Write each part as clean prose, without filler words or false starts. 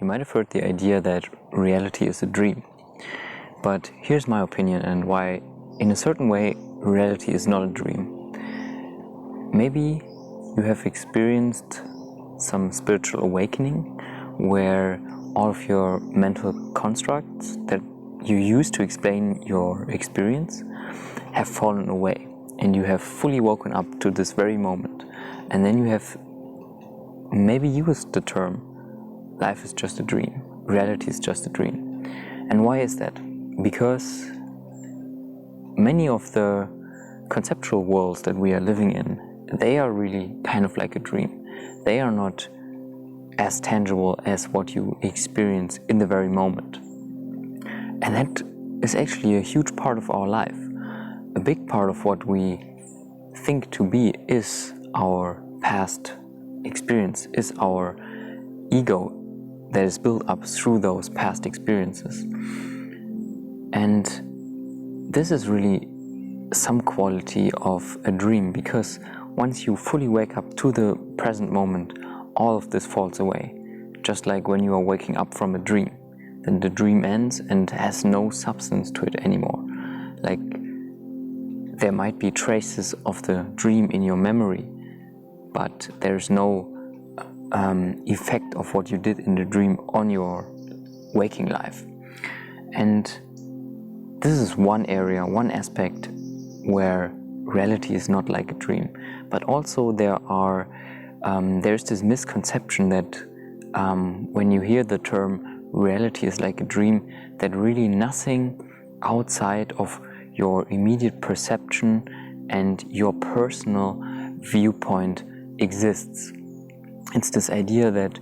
You might have heard the idea that reality is a dream. But here's my opinion and why, in a certain way, reality is not a dream. Maybe you have experienced some spiritual awakening where all of your mental constructs that you use to explain your experience have fallen away, and you have fully woken up to this very moment. And then you have maybe used the term, life is just a dream, reality is just a dream. And why is that? Because many of the conceptual worlds that we are living in, they are really kind of like a dream. They are not as tangible as what you experience in the very moment. And that is actually a huge part of our life. A big part of what we think to be is our past experience, is our ego that is built up through those past experiences. And this is really some quality of a dream, because once you fully wake up to the present moment, all of this falls away. Just like when you are waking up from a dream, then the dream ends and has no substance to it anymore. Like, there might be traces of the dream in your memory, but there's no effect of what you did in the dream on your waking life. And this is one area, one aspect where reality is not like a dream. But also there's this misconception that when you hear the term reality is like a dream, that really nothing outside of your immediate perception and your personal viewpoint exists. It's this idea that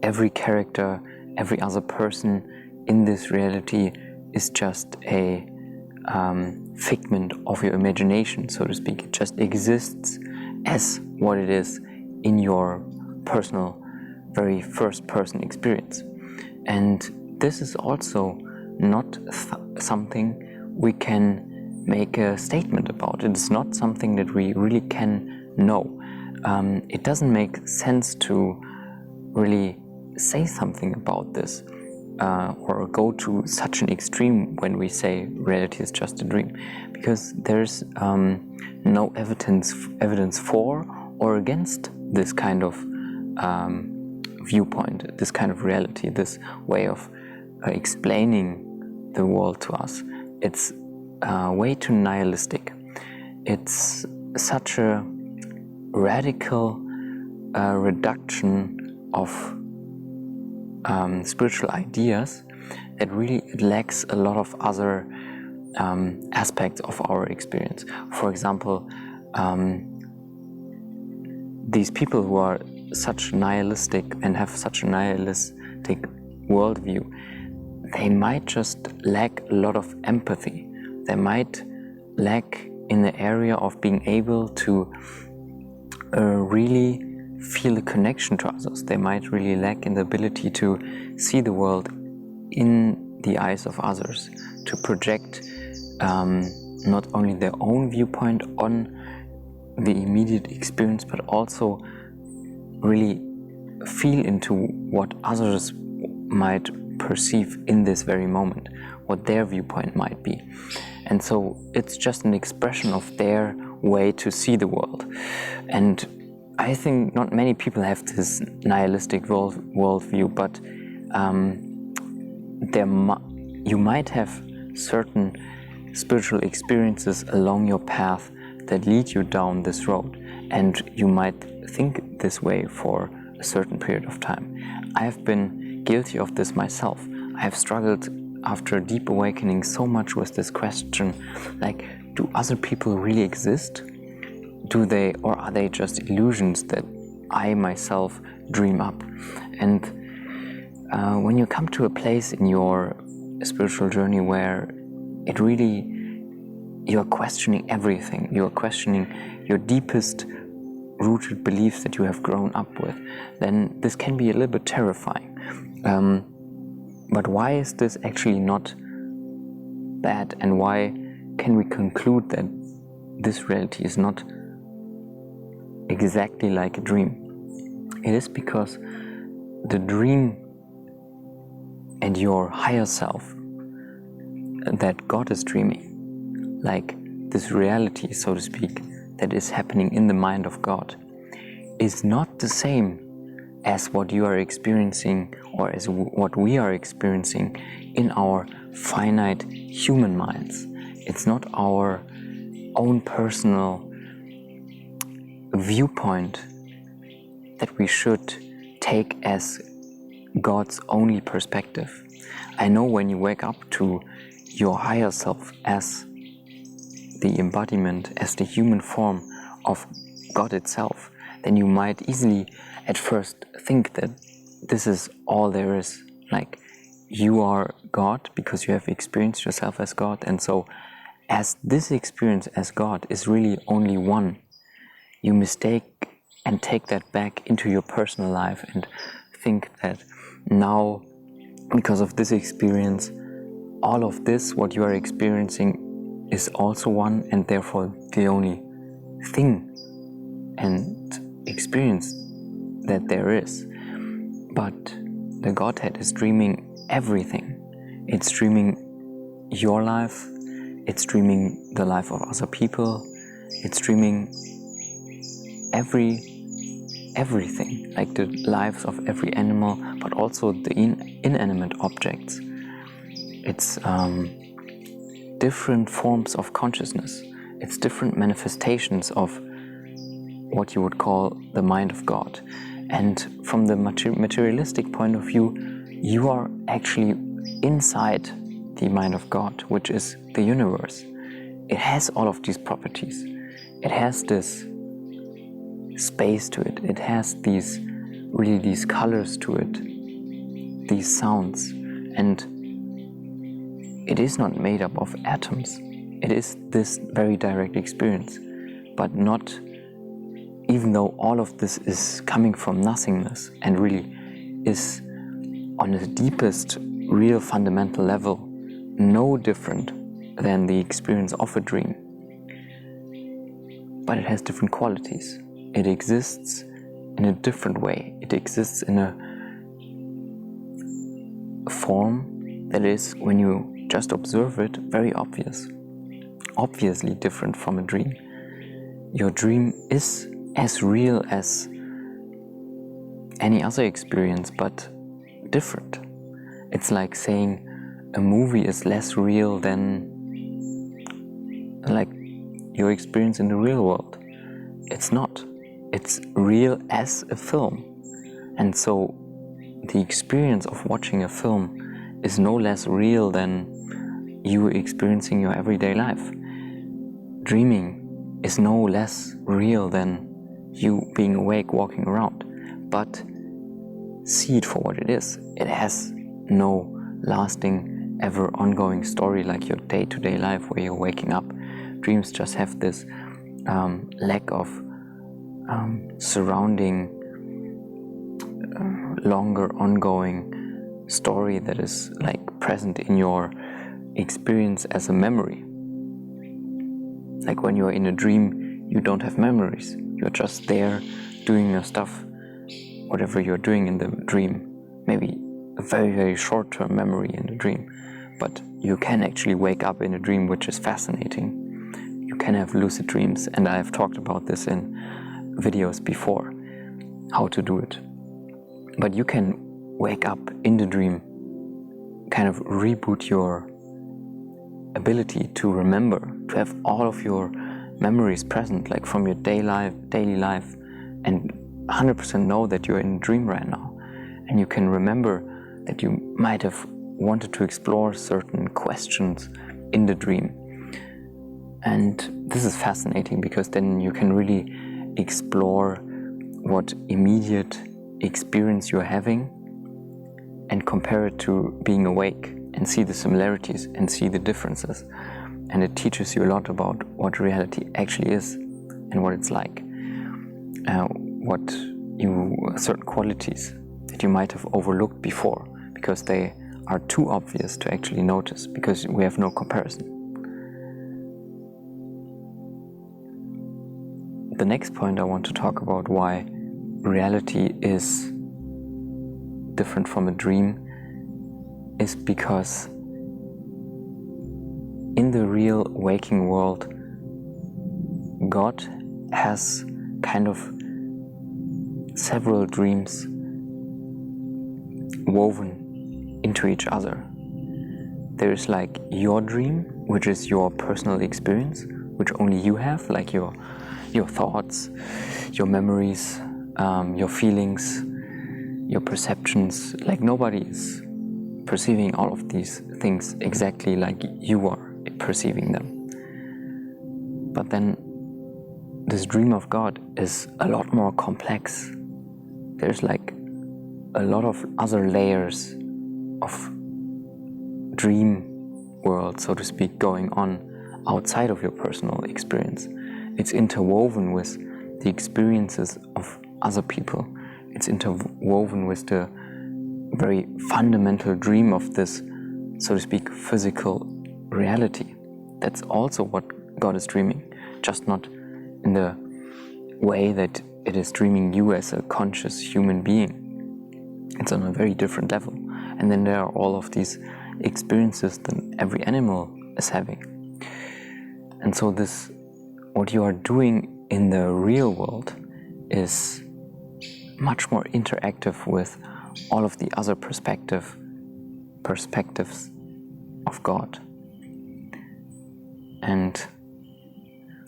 every character, every other person in this reality is just a figment of your imagination, so to speak. It just exists as what it is in your personal, very first-person experience. And this is also not something we can make a statement about. It's not something that we really can know. It doesn't make sense to really say something about this or go to such an extreme when we say reality is just a dream, because there's no evidence for or against this kind of viewpoint, this kind of reality, this way of explaining the world to us. It's way too nihilistic. It's such a radical reduction of spiritual ideas that really lacks a lot of other aspects of our experience. For example, these people who are such nihilistic and have such a nihilistic worldview, they might just lack a lot of empathy. They might lack in the area of being able to really feel a connection to others. They might really lack in the ability to see the world in the eyes of others, to project not only their own viewpoint on the immediate experience, but also really feel into what others might perceive in this very moment, what their viewpoint might be. And so it's just an expression of their way to see the world. And I think not many people have this nihilistic worldview, but you might have certain spiritual experiences along your path that lead you down this road, and you might think this way for a certain period of time. I have been guilty of this myself. I have struggled after a deep awakening so much with this question, like, do other people really exist? Do they, or are they just illusions that I myself dream up? And when you come to a place in your spiritual journey where it really, you're questioning everything, you're questioning your deepest rooted beliefs that you have grown up with, then this can be a little bit terrifying. But why is this actually not bad, and why can we conclude that this reality is not exactly like a dream? It is because the dream and your higher self, that God is dreaming, like this reality, so to speak, that is happening in the mind of God, is not the same as what you are experiencing or as what we are experiencing in our finite human minds. It's not our own personal viewpoint that we should take as God's only perspective. I know when you wake up to your higher self as the embodiment, as the human form of God itself, then you might easily at first think that this is all there is. Like, you are God because you have experienced yourself as God, and so as this experience as God is really only one, you mistake and take that back into your personal life and think that now, because of this experience, all of this, what you are experiencing, is also one, and therefore the only thing and experience that there is. But the Godhead is dreaming everything. It's dreaming your life, it's dreaming the life of other people, it's dreaming everything, like the lives of every animal, but also the inanimate objects. It's different forms of consciousness. It's different manifestations of what you would call the mind of God. And from the materialistic point of view, you are actually inside the mind of God, which is the universe. It has all of these properties. It has this space to it. It has these colors to it, these sounds. And it is not made up of atoms. It is this very direct experience, but not, even though all of this is coming from nothingness and really is on the deepest, real fundamental level, no different than the experience of a dream. But it has different qualities. It exists in a different way. It exists in a form that is, when you just observe it, very obviously different from a dream. Your dream is as real as any other experience, but different. It's like saying a movie is less real than like your experience in the real world. It's not. It's real as a film. And so the experience of watching a film is no less real than you experiencing your everyday life. Dreaming is no less real than you being awake, walking around. But see it for what it is. It has no lasting, ever ongoing story like your day-to-day life where you're waking up. Dreams just have this lack of surrounding, longer, ongoing story that is like present in your experience as a memory. Like when you're in a dream, you don't have memories. You're just there doing your stuff, whatever you're doing in the dream. Maybe a very, very short-term memory in the dream. But you can actually wake up in a dream, which is fascinating. You can have lucid dreams, and I've talked about this in videos before, how to do it. But you can wake up in the dream, kind of reboot your ability to remember, to have all of your memories present, like from your daily life, and 100% know that you're in a dream right now. And you can remember that you might have wanted to explore certain questions in the dream. And this is fascinating because then you can really explore what immediate experience you're having and compare it to being awake and see the similarities and see the differences. And it teaches you a lot about what reality actually is and what it's like. Certain qualities that you might have overlooked before because they are too obvious to actually notice because we have no comparison. The next point I want to talk about why reality is different from a dream is because in the real waking world, God has kind of several dreams woven into each other. There is like your dream, which is your personal experience, which only you have, like your thoughts, your memories, your feelings, your perceptions. Like nobody is perceiving all of these things exactly like you are perceiving them. But then this dream of God is a lot more complex. There's like a lot of other layers of dream world, so to speak, going on outside of your personal experience. It's interwoven with the experiences of other people. It's interwoven with the very fundamental dream of this, so to speak, physical reality. That's also what God is dreaming, just not in the way that it is dreaming you as a conscious human being. It's on a very different level. And then there are all of these experiences that every animal is having. And so this, what you are doing in the real world is much more interactive with all of the other perspectives of God. And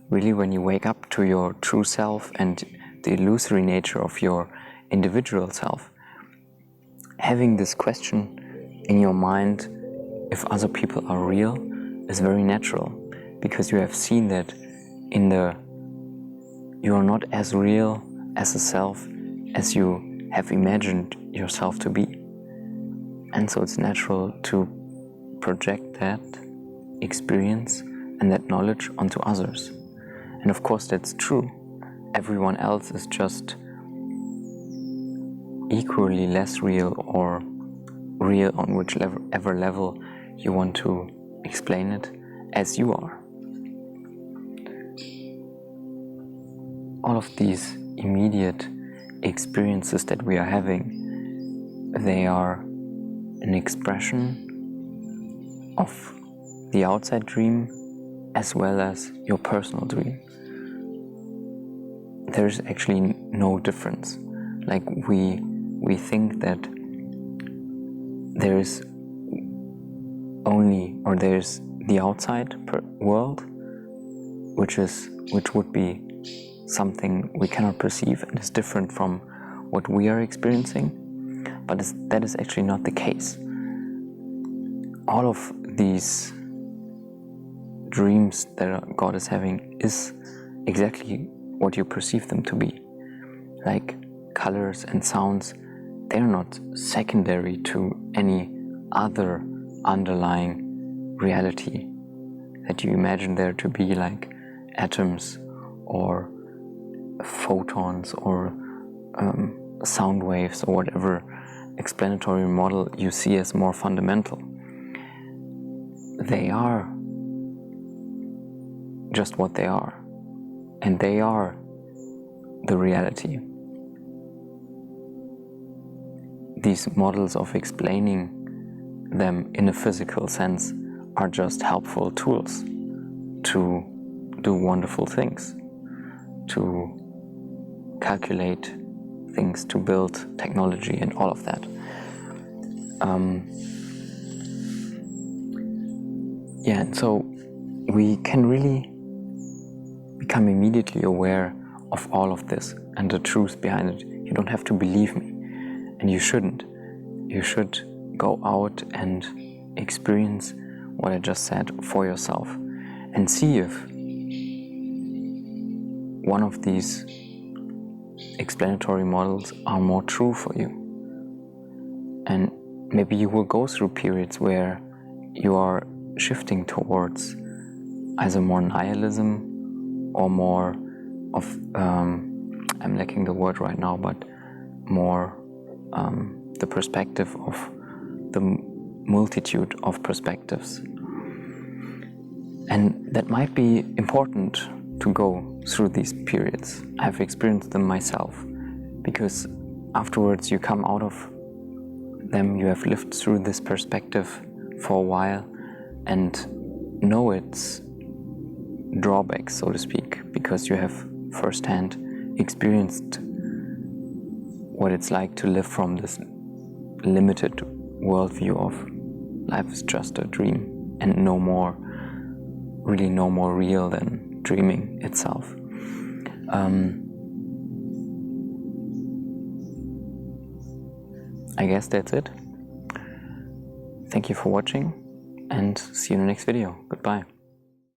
really, when you wake up to your true self and the illusory nature of your individual self, having this question in your mind, if other people are real, is very natural, because you have seen that you are not as real as a self as you have imagined yourself to be. And so it's natural to project that experience and that knowledge onto others. And of course that's true. Everyone else is just equally less real or real on whichever level you want to explain it as you are. All of these immediate experiences that we are having, they are an expression of the outside dream as well as your personal dream. There's actually no difference. Like we think that there's the outside world, which would be something we cannot perceive and is different from what we are experiencing, but that is actually not the case. All of these dreams that God is having is exactly what you perceive them to be. Like colors and sounds, they're not secondary to any other underlying reality that you imagine there to be, like atoms or photons or sound waves or whatever explanatory model you see as more fundamental. They are just what they are, and they are the reality. These models of explaining them in a physical sense are just helpful tools to do wonderful things, to calculate things, to build technology and all of that. And so we can really become immediately aware of all of this and the truth behind it. You don't have to believe me, and you shouldn't. You should go out and experience what I just said for yourself and see if one of these explanatory models are more true for you. And maybe you will go through periods where you are shifting towards either more nihilism or more of, I'm lacking the word right now, but more the perspective of the multitude of perspectives. And that might be important to go through these periods. I've experienced them myself, because afterwards you come out of them, you have lived through this perspective for a while and know its drawbacks, so to speak, because you have firsthand experienced what it's like to live from this limited worldview of life is just a dream and no more real than dreaming itself. I guess that's it. Thank you for watching and see you in the next video. Goodbye.